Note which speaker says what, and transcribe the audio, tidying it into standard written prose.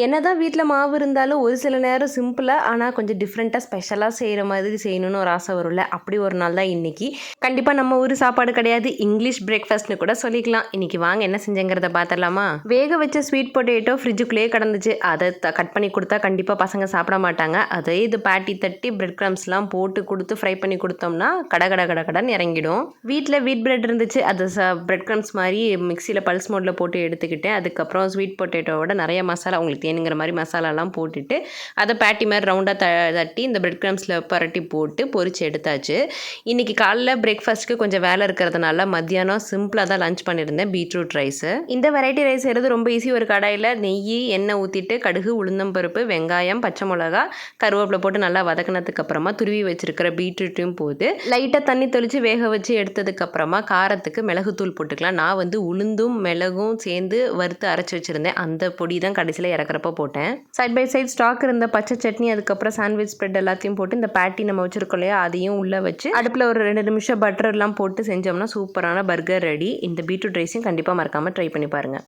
Speaker 1: என்னதான் வீட்டில் மாவு இருந்தாலும் ஒரு சில நேரம் சிம்பிளாக ஆனால் கொஞ்சம் டிஃப்ரெண்ட்டாக ஸ்பெஷலாக செய்கிற மாதிரி செய்யணும்னு ஒரு ஆசை வரும்ல. அப்படி ஒரு நாள் தான் இன்றைக்கி. கண்டிப்பாக நம்ம ஊர் சாப்பாடு கிடையாது, இங்கிலீஷ் பிரேக்ஃபாஸ்ட்னு கூட சொல்லிக்கலாம். இன்றைக்கி வாங்க என்ன செஞ்சேங்கிறத பார்த்துடலாமா. வேக வச்ச ஸ்வீட் பொட்டேட்டோ ஃப்ரிட்ஜுக்குள்ளேயே கிடந்துச்சு. அதை கட் பண்ணி கொடுத்தா கண்டிப்பாக பசங்க சாப்பிட மாட்டாங்க. அதே இது பேட்டி தட்டி பிரெட் க்ரம்ஸ்லாம் போட்டு கொடுத்து ஃப்ரை பண்ணி கொடுத்தோம்னா கடன் இறங்கிடும். வீட்டில் வீட் பிரெட் இருந்துச்சு. அதை பிரெட் க்ரம்ஸ் மாதிரி மிக்சியில் பல்ஸ் மோடில் போட்டு எடுத்துக்கிட்டேன். அதுக்கப்புறம் ஸ்வீட் பொட்டேட்டோவோட நிறைய மசாலா உங்களுக்கு தேனுங்கிற மாதிரி மசாலாலாம் போட்டுட்டு அதை பேட்டி மாதிரி ரவுண்டாக தட்டி இந்த பிரெட் க்ரம்ஸில் பரட்டி போட்டு பொரிச்சு எடுத்தாச்சு. இன்றைக்கி காலைல பிரேக்ஃபாஸ்ட்டுக்கு கொஞ்சம் வேலை இருக்கிறதுனால மத்தியானம் சிம்பிளாக தான் லஞ்ச் பண்ணியிருந்தேன், பீட்ரூட் ரைஸு. இந்த வெரைட்டி ரைஸ் செய்கிறது ரொம்ப ஈஸி. ஒரு கடாயில் நெய் எண்ணெய் ஊற்றிட்டு கடுகு உளுந்தம்பருப்பு வெங்காயம் பச்சை மிளகா கருவேப்பிலை போட்டு நல்லா வதக்கினதுக்கு அப்புறமா துருவி வச்சிருக்கிற பீட்ரூட்டையும் போட்டு லைட்டாக தண்ணி தெளித்து வேக வச்சு எடுத்ததுக்கப்புறமா காரத்துக்கு மிளகுத்தூள் போட்டுக்கலாம். நான் உளுந்தும் மிளகும் சேர்ந்து வறுத்து அரைச்சி வச்சுருந்தேன். அந்த பொடி தான் கடைசியில் இறக்குறப்ப போட்டேன். சைட் பை சைட் ஸ்டாக் இருந்த பச்சை சட்னி அதுக்கப்புறம் சாண்ட்விச் ஸ்ப்ரெட் எல்லாத்தையும் போட்டு இந்த பேட்டி நம்ம வச்சுருக்கோம் இல்லையா, அதையும் உள்ளே வச்சு அடுப்பில் ஒரு 2 நிமிஷம் பட்டர் எல்லாம் போட்டு செஞ்சோம்னா சூப்பரான பர்கர் ரெடி. இந்த பீட்ரூட் ரைஸையும் கண்டிப்பாக மறக்காமல் ட்ரை பண்ணி பாருங்கள்.